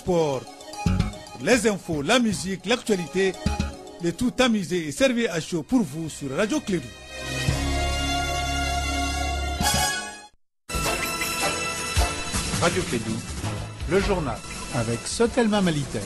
sport, les infos, la musique, l'actualité, le tout tamisé et servi à chaud pour vous sur Radio Clédou. Radio Clédou, le journal avec Sotelma Malitel.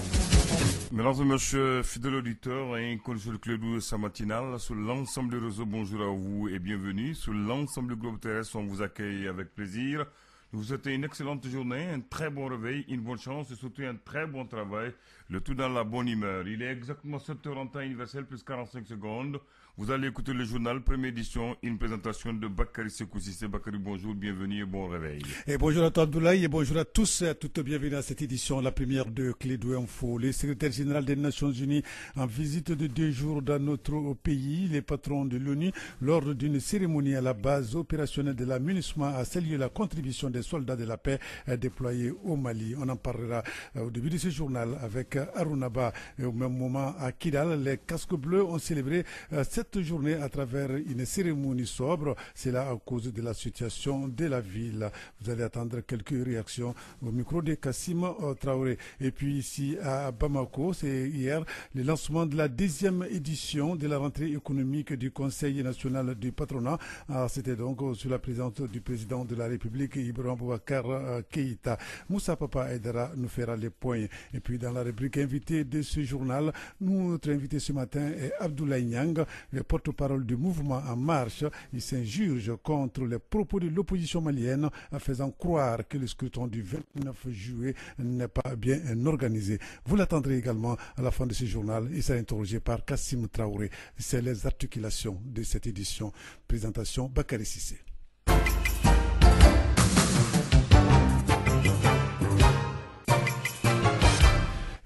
Mesdames et messieurs, fidèles auditeurs, et sur le Clédou de sa matinale, sur l'ensemble des réseaux, bonjour à vous et bienvenue. Sur l'ensemble du globe terrestre, on vous accueille avec plaisir. Vous souhaitez une excellente journée, un très bon réveil, une bonne chance et surtout un très bon travail, le tout dans la bonne humeur. Il est exactement 7h en temps universel plus 45 secondes. Vous allez écouter le journal, première édition, une présentation de Bakary Sekou Cissé. Bakary, bonjour, bienvenue et bon réveil. Et bonjour à toi Abdoulaye et bonjour à tous et à toutes, bienvenue à cette édition, la première de Clédou Info. Le secrétaire général des Nations Unies en visite de 2 jours dans notre pays, les patrons de l'ONU, lors d'une cérémonie à la base opérationnelle de la MINUSMA, a salué la contribution des soldats de la paix déployés au Mali. On en parlera au début de ce journal avec Arunaba. Et au même moment, à Kidal, les casques bleus ont célébré cette journée à travers une cérémonie sobre. C'est là à cause de la situation de la ville. Vous allez attendre quelques réactions au micro de Kassim Traoré. Et puis ici à Bamako, c'est hier le lancement de la 2e édition de la rentrée économique du Conseil national du patronat. C'était donc sous la présence du président de la République, Ibrahim Boubacar Keïta. Moussa Papa Aydara nous fera les points. Et puis dans la rubrique invité de ce journal, notre invité ce matin est Abdoulaye Niang, le porte-parole du mouvement En Marche. Il s'insurge contre les propos de l'opposition malienne, en faisant croire que le scrutin du 29 juillet n'est pas bien organisé. Vous l'attendrez également à la fin de ce journal. Il sera interrogé par Kassim Traoré. C'est les articulations de cette édition. Présentation Bakary Cissé.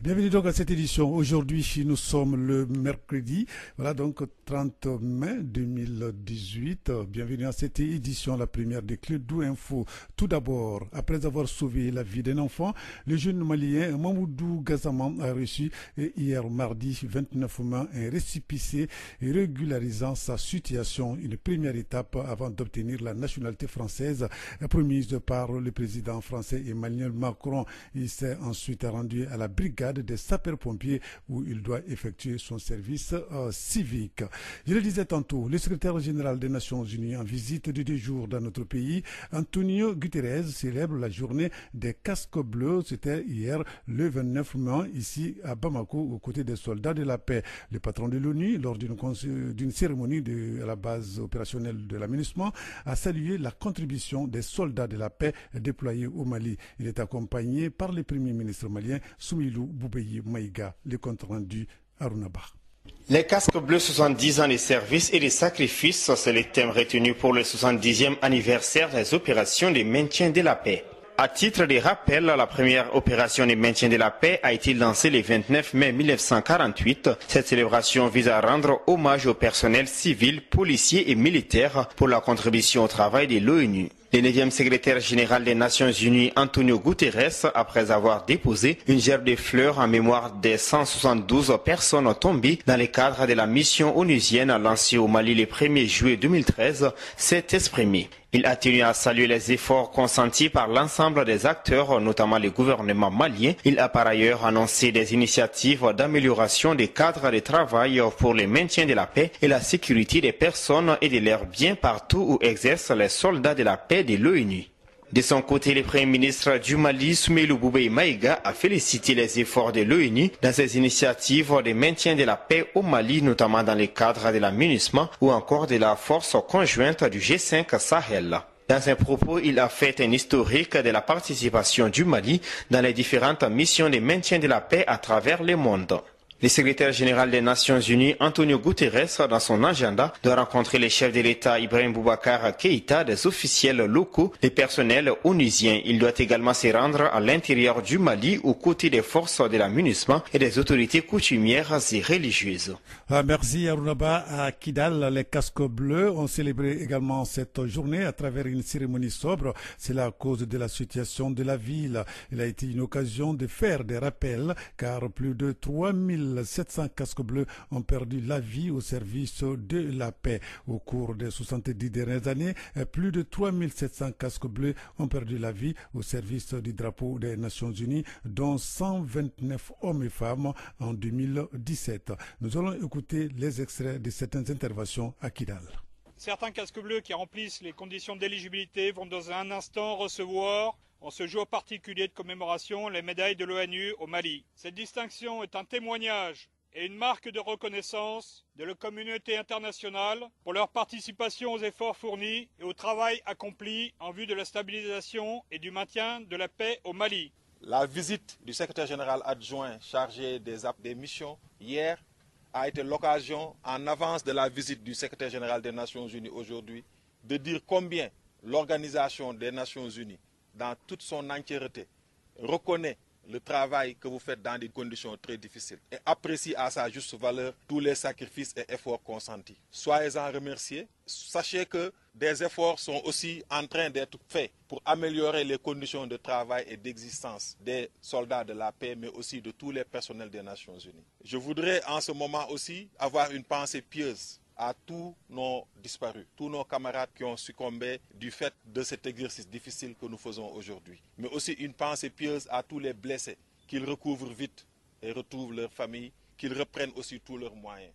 Bienvenue donc à cette édition. Aujourd'hui, nous sommes le mercredi, voilà donc 30 mai 2018. Bienvenue à cette édition, la première de Clédou Info. Tout d'abord, après avoir sauvé la vie d'un enfant, le jeune malien Mamoudou Gazaman a reçu hier mardi 29 mai un récépissé régularisant sa situation, une première étape avant d'obtenir la nationalité française promise par le président français Emmanuel Macron. Il s'est ensuite rendu à la brigade des sapeurs-pompiers où il doit effectuer son service civique. Je le disais tantôt, le secrétaire général des Nations Unies en visite de 2 jours dans notre pays, Antonio Guterres, célèbre la journée des casques bleus. C'était hier le 29 mai ici à Bamako aux côtés des soldats de la paix. Le patron de l'ONU, lors d'une cérémonie à la base opérationnelle de la MINUSMA, a salué la contribution des soldats de la paix déployés au Mali. Il est accompagné par le premier ministre malien Soumilou Boubeye Maïga. Le compte rendu Arunaba. Les casques bleus, 70 ans de service et de sacrifices, c'est le thème retenu pour le 70e anniversaire des opérations de maintien de la paix. À titre de rappel, la première opération de maintien de la paix a été lancée le 29 mai 1948. Cette célébration vise à rendre hommage au personnel civil, policier et militaire pour la contribution au travail de l'ONU. Le 9e secrétaire général des Nations Unies, Antonio Guterres, après avoir déposé une gerbe de fleurs en mémoire des 172 personnes tombées dans le cadre de la mission onusienne lancée au Mali le 1er juillet 2013, s'est exprimé. Il a tenu à saluer les efforts consentis par l'ensemble des acteurs, notamment le gouvernement malien. Il a par ailleurs annoncé des initiatives d'amélioration des cadres de travail pour le maintien de la paix et la sécurité des personnes et de leurs biens partout où exercent les soldats de la paix de l'ONU. De son côté, le Premier ministre du Mali, Soumilou Boubeye Maïga, a félicité les efforts de l'ONU dans ses initiatives de maintien de la paix au Mali, notamment dans le cadre de la MINUSMA ou encore de la force conjointe du G5 Sahel. Dans ses propos, il a fait un historique de la participation du Mali dans les différentes missions de maintien de la paix à travers le monde. Le secrétaire général des Nations Unies, Antonio Guterres, dans son agenda, doit rencontrer les chefs de l'État Ibrahim Boubacar Keïta, des officiels locaux, des personnels onusiens. Il doit également se rendre à l'intérieur du Mali, aux côtés des forces de la MINUSMA et des autorités coutumières et religieuses. Merci Arunaba. À Kidal, les casques bleus ont célébré également cette journée à travers une cérémonie sobre. C'est là à cause de la situation de la ville. Il a été une occasion de faire des rappels, car plus de 3000 2700 casques bleus ont perdu la vie au service de la paix. Au cours des 70 dernières années, plus de 3700 casques bleus ont perdu la vie au service du drapeau des Nations Unies, dont 129 hommes et femmes en 2017. Nous allons écouter les extraits de certaines interventions à Kidal. Certains casques bleus qui remplissent les conditions d'éligibilité vont dans un instant recevoir, en ce jour particulier de commémoration, les médailles de l'ONU au Mali. Cette distinction est un témoignage et une marque de reconnaissance de la communauté internationale pour leur participation aux efforts fournis et au travail accompli en vue de la stabilisation et du maintien de la paix au Mali. La visite du secrétaire général adjoint chargé des missions hier a été l'occasion, en avance de la visite du secrétaire général des Nations Unies aujourd'hui, de dire combien l'Organisation des Nations Unies, dans toute son entièreté, reconnaît le travail que vous faites dans des conditions très difficiles et apprécie à sa juste valeur tous les sacrifices et efforts consentis. Soyez-en remerciés. Sachez que des efforts sont aussi en train d'être faits pour améliorer les conditions de travail et d'existence des soldats de la paix, mais aussi de tous les personnels des Nations Unies. Je voudrais en ce moment aussi avoir une pensée pieuse à tous nos disparus, tous nos camarades qui ont succombé du fait de cet exercice difficile que nous faisons aujourd'hui. Mais aussi une pensée pieuse à tous les blessés, qu'ils recouvrent vite et retrouvent leur famille, qu'ils reprennent aussi tous leurs moyens.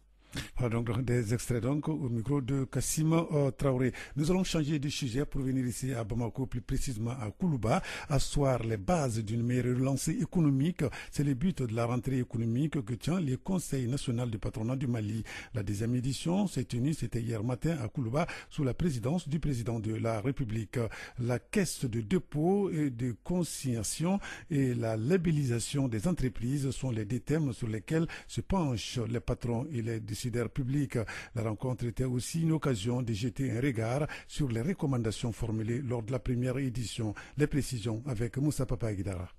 Donc des extraits donc au micro de Kassim Traoré. Nous allons changer de sujet pour venir ici à Bamako, plus précisément à Koulouba, asseoir les bases d'une meilleure relance économique. C'est le but de la rentrée économique que tient le Conseil national du patronat du Mali. La deuxième édition s'est tenue, c'était hier matin à Koulouba, sous la présidence du président de la République. La caisse de dépôt et de consignation et la labellisation des entreprises sont les deux thèmes sur lesquels se penchent les patrons et les décideurs publics. La rencontre était aussi une occasion de jeter un regard sur les recommandations formulées lors de la première édition. Les précisions avec Moussa Papa Guidara.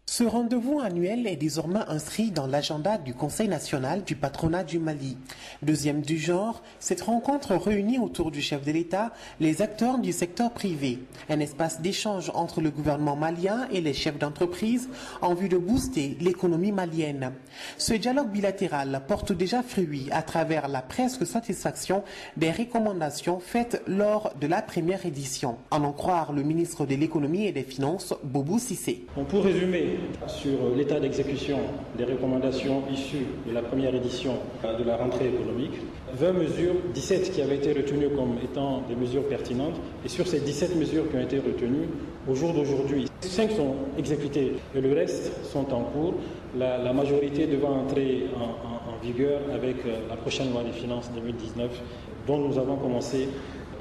Ce rendez-vous annuel est désormais inscrit dans l'agenda du Conseil national du patronat du Mali. Deuxième du genre, cette rencontre réunit autour du chef de l'État les acteurs du secteur privé. Un espace d'échange entre le gouvernement malien et les chefs d'entreprise en vue de booster l'économie malienne. Ce dialogue bilatéral porte déjà fruit à travers la presque satisfaction des recommandations faites lors de la première édition. En en croire le ministre de l'économie et des finances, Boubou Cissé. Pour résumer sur l'état d'exécution des recommandations issues de la première édition de la rentrée économique, 20 mesures, 17 qui avaient été retenues comme étant des mesures pertinentes, et sur ces 17 mesures qui ont été retenues, au jour d'aujourd'hui, 5 sont exécutées et le reste sont en cours, la majorité devant entrer en vigueur avec la prochaine loi des finances 2019 dont nous avons commencé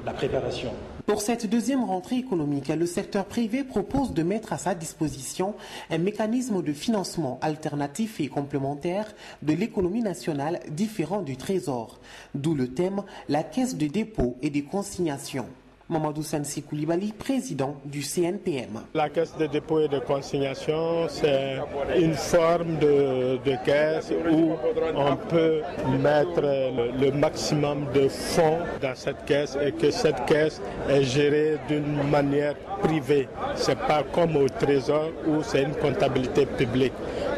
la préparation. Pour cette deuxième rentrée économique, le secteur privé propose de mettre à sa disposition un mécanisme de financement alternatif et complémentaire de l'économie nationale différent du Trésor. D'où le thème « La caisse de dépôt et de consignation ». Mamadou Sansi Koulibaly, président du CNPM. La caisse de dépôt et de consignation, c'est une forme de caisse où on peut mettre le maximum de fonds dans cette caisse et que cette caisse est gérée d'une manière privée. Ce n'est pas comme au Trésor où c'est une comptabilité publique.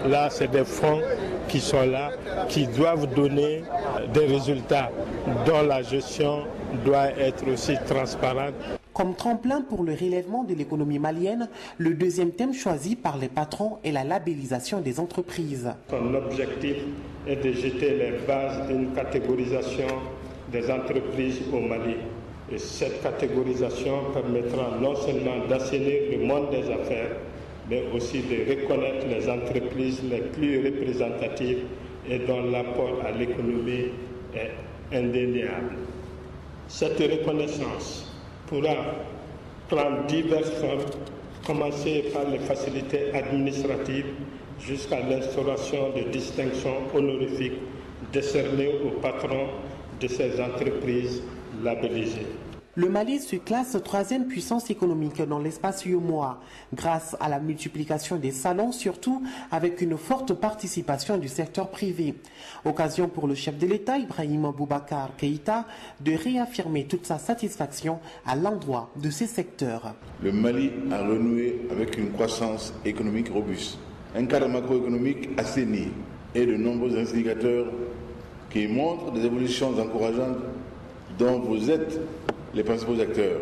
Là, c'est des fonds qui sont là, qui doivent donner des résultats dont la gestion doit être aussi transparente. Comme tremplin pour le relèvement de l'économie malienne, le deuxième thème choisi par les patrons est la labellisation des entreprises. Son objectif est de jeter les bases d'une catégorisation des entreprises au Mali. Et cette catégorisation permettra non seulement d'assainir le monde des affaires, mais aussi de reconnaître les entreprises les plus représentatives et dont l'apport à l'économie est indéniable. Cette reconnaissance pourra prendre diverses formes, commencer par les facilités administratives jusqu'à l'instauration de distinctions honorifiques décernées aux patrons de ces entreprises labellisées. Le Mali se classe troisième puissance économique dans l'espace UEMOA, grâce à la multiplication des salons, surtout avec une forte participation du secteur privé. Occasion pour le chef de l'État, Ibrahim Boubacar Keïta, de réaffirmer toute sa satisfaction à l'endroit de ces secteurs. Le Mali a renoué avec une croissance économique robuste, un cadre macroéconomique assaini et de nombreux indicateurs qui montrent des évolutions encourageantes dont vous êtes les principaux acteurs.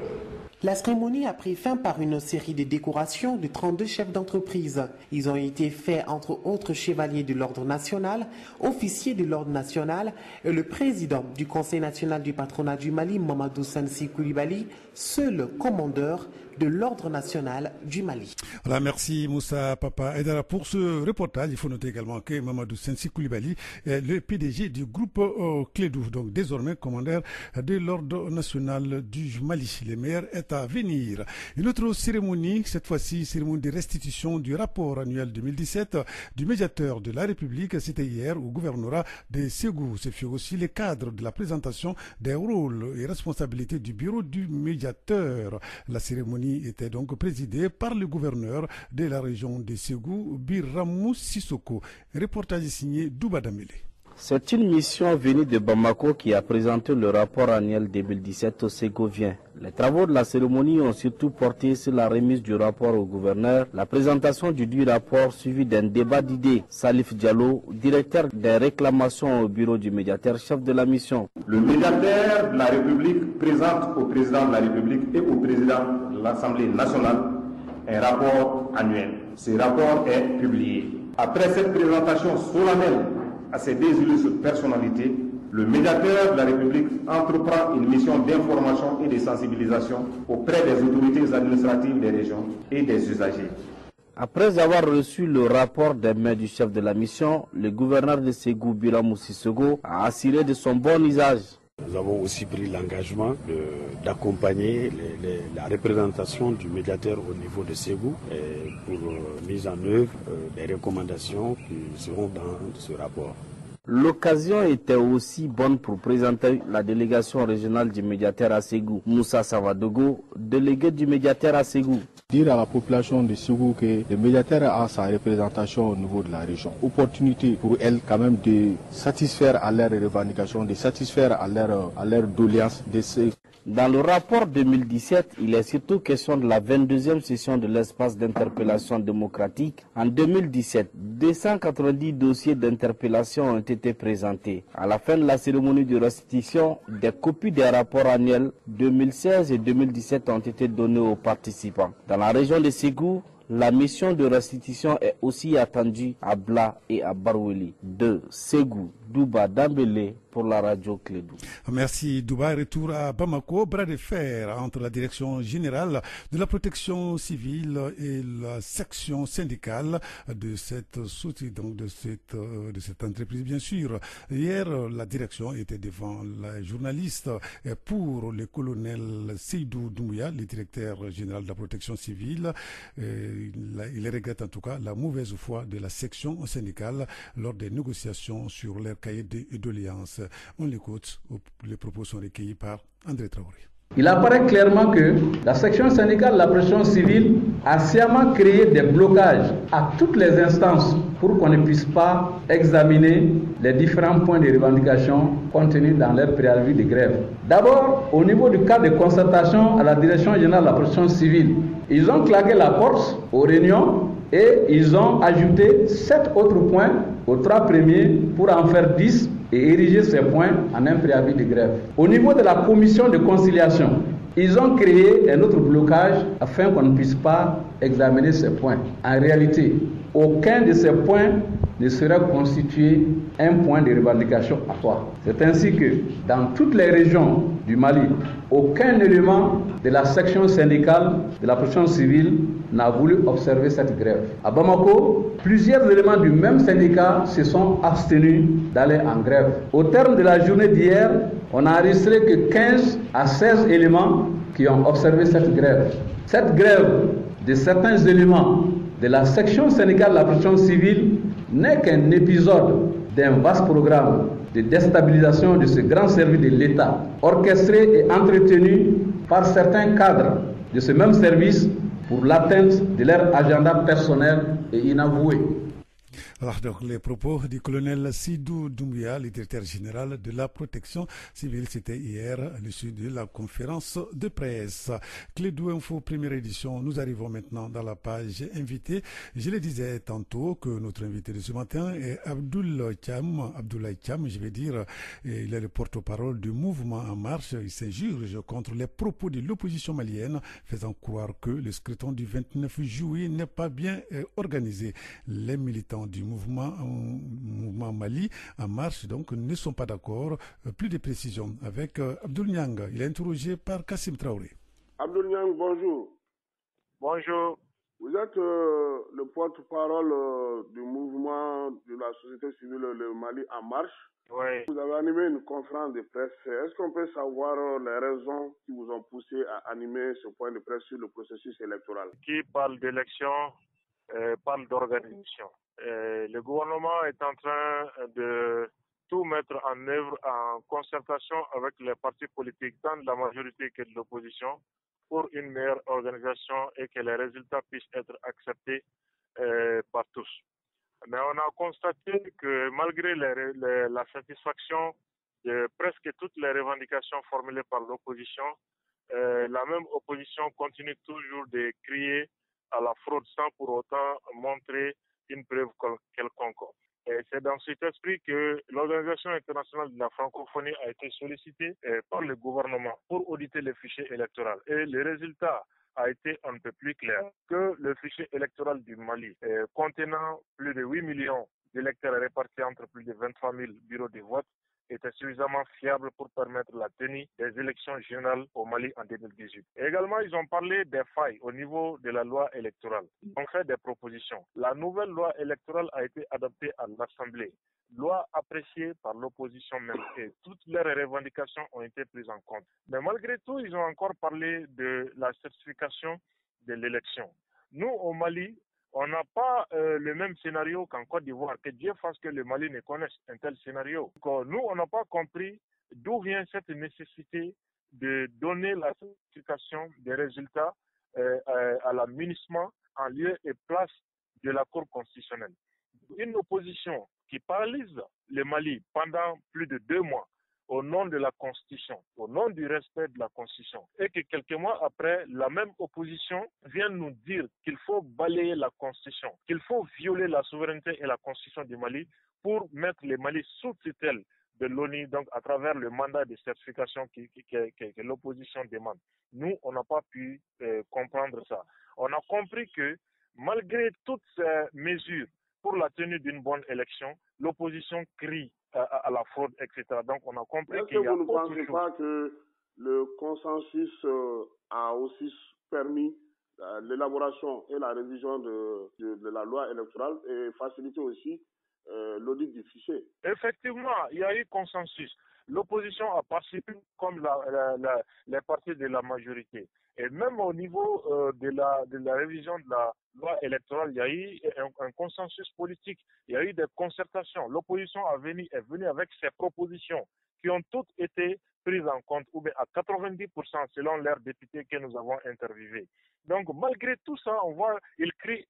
La cérémonie a pris fin par une série de décorations de 32 chefs d'entreprise. Ils ont été faits entre autres chevaliers de l'Ordre national, officiers de l'Ordre national et le président du Conseil national du patronat du Mali, Mamadou Sansi Koulibaly, seul commandeur de l'Ordre national du Mali. Voilà, merci Moussa Papa Aidara pour ce reportage. Il faut noter également que Mamadou Sansi Koulibaly est le PDG du groupe Clédou, donc désormais commandeur de l'Ordre national du Mali. Le meilleur est à venir. Une autre cérémonie, cette fois-ci cérémonie de restitution du rapport annuel 2017 du médiateur de la République, c'était hier au gouvernorat de Ségou. Ce fut aussi le cadre de la présentation des rôles et responsabilités du bureau du médiateur. La cérémonie était donc présidée par le gouverneur de la région de Ségou, Biramou Sissoko. Reportage signé Douba Damele. C'est une mission venue de Bamako qui a présenté le rapport annuel 2017 aux Ségoviens. Les travaux de la cérémonie ont surtout porté sur la remise du rapport au gouverneur, la présentation du dit rapport suivi d'un débat d'idées. Salif Diallo, directeur des réclamations au bureau du médiateur, chef de la mission. Le médiateur de la République présente au président de la République et au président de l'Assemblée nationale un rapport annuel. Ce rapport est publié. Après cette présentation solennelle à ces deux illustres personnalités, le médiateur de la République entreprend une mission d'information et de sensibilisation auprès des autorités administratives des régions et des usagers. Après avoir reçu le rapport des mains du chef de la mission, le gouverneur de Ségou, Biramou Sissoko, a assuré de son bon usage. Nous avons aussi pris l'engagement d'accompagner la représentation du médiateur au niveau de Ségou pour mise en œuvre des recommandations qui seront dans ce rapport. L'occasion était aussi bonne pour présenter la délégation régionale du médiateur à Ségou. Moussa Savadogo, délégué du médiateur à Ségou. Dire à la population de Ségou que le médiateur a sa représentation au niveau de la région. Opportunité pour elle quand même de satisfaire à leurs revendications, de satisfaire à leur doléance. Dans le rapport 2017, il est surtout question de la 22e session de l'espace d'interpellation démocratique. En 2017, 290 dossiers d'interpellation ont été présentés. À la fin de la cérémonie de restitution, des copies des rapports annuels 2016 et 2017 ont été données aux participants. Dans la région de Ségou, la mission de restitution est aussi attendue à Bla et à Baroueli. De Ségou, Douba Dambélé pour la radio Clédou. Merci Douba. Retour à Bamako. Bras de fer entre la direction générale de la protection civile et la section syndicale de cette de cette entreprise, bien sûr. Hier, la direction était devant la journaliste pour le colonel Seydou Doumbouya, le directeur général de la protection civile. Il regrette en tout cas la mauvaise foi de la section syndicale lors des négociations sur leur cahier de doléances. On l'écoute, les propos sont recueillis par André Traoré. Il apparaît clairement que la section syndicale de la protection civile a sciemment créé des blocages à toutes les instances pour qu'on ne puisse pas examiner les différents points de revendication contenus dans leur préavis de grève. D'abord, au niveau du cadre de concertation à la direction générale de la protection civile, ils ont claqué la porte aux réunions et ils ont ajouté 7 autres points aux 3 premiers pour en faire 10 et ériger ces points en un préavis de grève. Au niveau de la commission de conciliation, ils ont créé un autre blocage afin qu'on ne puisse pas examiner ces points. En réalité, aucun de ces points ne sera constitué un point de revendication à toi. C'est ainsi que dans toutes les régions du Mali, aucun élément de la section syndicale de la protection civile n'a voulu observer cette grève. À Bamako, plusieurs éléments du même syndicat se sont abstenus d'aller en grève. Au terme de la journée d'hier, on n'a enregistré que 15 à 16 éléments qui ont observé cette grève. Cette grève de certains éléments de la section syndicale de la protection civile n'est qu'un épisode d'un vaste programme de déstabilisation de ce grand service de l'État, orchestré et entretenu par certains cadres de ce même service pour l'atteinte de leur agenda personnel et inavoué. Alors, donc, les propos du colonel Sidou Doumbia, le directeur général de la protection civile, c'était hier à l'issue de la conférence de presse. Clé Info, première édition. Nous arrivons maintenant dans la page invité. Je le disais tantôt que notre invité de ce matin est Abdoulaye Thiam, je vais dire. Il est le porte-parole du mouvement En Marche. Il s'insurge contre les propos de l'opposition malienne, faisant croire que le scrutin du 29 juillet n'est pas bien organisé. Les militants du mouvement Mali En Marche donc ne sont pas d'accord. Plus de précisions avec Abdoul Niang. Il est interrogé par Kassim Traoré. Abdoul Niang, bonjour. Bonjour. Vous êtes le porte-parole du mouvement de la société civile le Mali En Marche. Oui. Vous avez animé une conférence de presse. Est-ce qu'on peut savoir les raisons qui vous ont poussé à animer ce point de presse sur le processus électoral? Qui parle d'élection parle d'organisation. Le gouvernement est en train de tout mettre en œuvre en concertation avec les partis politiques, tant de la majorité que de l'opposition, pour une meilleure organisation et que les résultats puissent être acceptés par tous. Mais on a constaté que malgré la satisfaction de presque toutes les revendications formulées par l'opposition, la même opposition continue toujours de crier à la fraude sans pour autant montrer une preuve quelconque. Et c'est dans cet esprit que l'Organisation internationale de la francophonie a été sollicitée par le gouvernement pour auditer le fichier électoral. Et le résultat a été un peu plus clair que le fichier électoral du Mali, contenant plus de 8 millions d'électeurs répartis entre plus de 23 000 bureaux de vote, était suffisamment fiable pour permettre la tenue des élections générales au Mali en 2018. Et également, ils ont parlé des failles au niveau de la loi électorale. Ils ont fait des propositions. La nouvelle loi électorale a été adoptée à l'Assemblée, loi appréciée par l'opposition même, et toutes leurs revendications ont été prises en compte. Mais malgré tout, ils ont encore parlé de la certification de l'élection. Nous, au Mali, on n'a pas le même scénario qu'en Côte d'Ivoire. Que Dieu fasse que le Mali ne connaisse un tel scénario. Donc, nous, on n'a pas compris d'où vient cette nécessité de donner la certification des résultats à la MINUSMA en lieu et place de la Cour constitutionnelle. Une opposition qui paralyse le Mali pendant plus de 2 mois au nom de la Constitution, au nom du respect de la Constitution, et que quelques mois après, la même opposition vient nous dire qu'il faut balayer la Constitution, qu'il faut violer la souveraineté et la Constitution du Mali pour mettre le Mali sous tutelle de l'ONU, donc à travers le mandat de certification que l'opposition demande. Nous, on n'a pas pu comprendre ça. On a compris que malgré toutes ces mesures pour la tenue d'une bonne élection, l'opposition crie à la fraude, etc. Donc, on a compris qu'il y a autre chose. Est-ce que vous ne pensez pas que le consensus a aussi permis l'élaboration et la révision de la loi électorale et facilité aussi l'audit du fichier? Effectivement, il y a eu consensus. L'opposition a participé comme les partis de la majorité. Et même au niveau de la révision de la loi électorale, il y a eu un consensus politique, il y a eu des concertations. L'opposition est venue avec ses propositions qui ont toutes été prises en compte, ou bien à 90% selon leurs députés que nous avons interviewés. Donc malgré tout ça, on voit, ils crient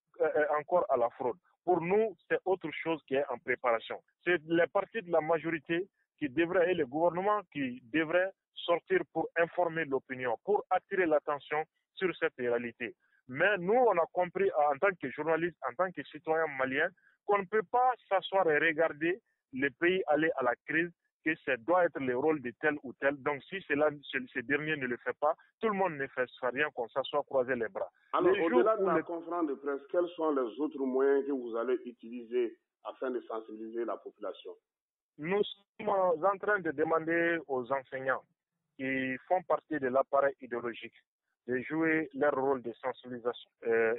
encore à la fraude. Pour nous, c'est autre chose qui est en préparation. C'est les partis de la majorité qui devraient, et le gouvernement qui devrait sortir pour informer l'opinion, pour attirer l'attention sur cette réalité. Mais nous, on a compris en tant que journalistes, en tant que citoyens maliens, qu'on ne peut pas s'asseoir et regarder le pays aller à la crise, que ça doit être le rôle de tel ou tel. Donc si ce dernier ne le fait pas, tout le monde ne fait rien, qu'on s'assoit croiser les bras. Alors, au-delà de la conférence de presse, quels sont les autres moyens que vous allez utiliser afin de sensibiliser la population? Nous sommes en train de demander aux enseignants qui font partie de l'appareil idéologique de jouer leur rôle de sensibilisation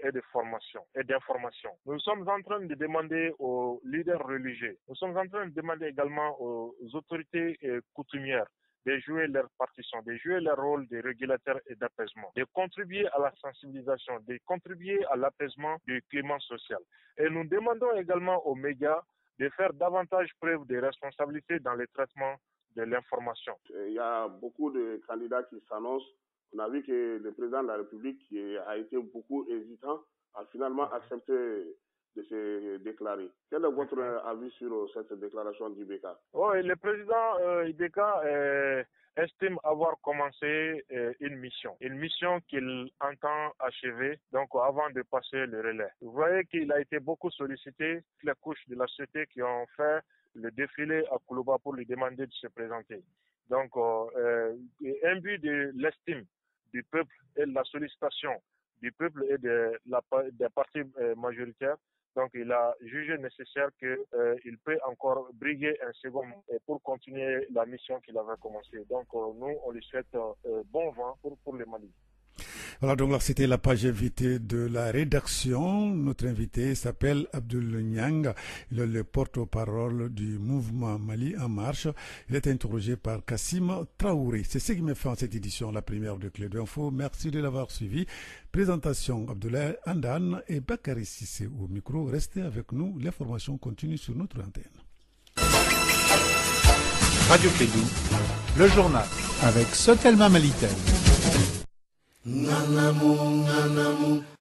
et de formation et d'information. Nous sommes en train de demander aux leaders religieux, nous sommes en train de demander également aux autorités coutumières de jouer leur partition, de jouer leur rôle de régulateur et d'apaisement, de contribuer à la sensibilisation, de contribuer à l'apaisement du climat social. Et nous demandons également aux médias de faire davantage preuve de responsabilité dans le traitement de l'information. Il y a beaucoup de candidats qui s'annoncent. On a vu que le président de la République, qui a été beaucoup hésitant, a finalement accepté se déclarer. Quel est votre avis sur cette déclaration d'IBK? Oui, le président IBK estime avoir commencé une mission qu'il entend achever donc avant de passer le relais. Vous voyez qu'il a été beaucoup sollicité, les couches de la société qui ont fait le défilé à Koulouba pour lui demander de se présenter. Donc, imbu de l'estime du peuple et de la sollicitation du peuple et des partis majoritaires, donc il a jugé nécessaire qu'il peut encore briguer un second pour continuer la mission qu'il avait commencée. Donc nous, on lui souhaite bon vent pour le Mali. Voilà, donc là, c'était la page invitée de la rédaction. Notre invité s'appelle Abdoul Niang. Il est le porte-parole du mouvement Mali en marche. Il est interrogé par Kassim Traoré. C'est ce qui me fait en cette édition, la première de Clé d'Info. Merci de l'avoir suivi. Présentation Abdoulaye Andan et Bakary Sissé au micro. Restez avec nous. L'information continue sur notre antenne. Radio Clédou, le journal avec Sotelma Malitel. Nganamu, nganamu.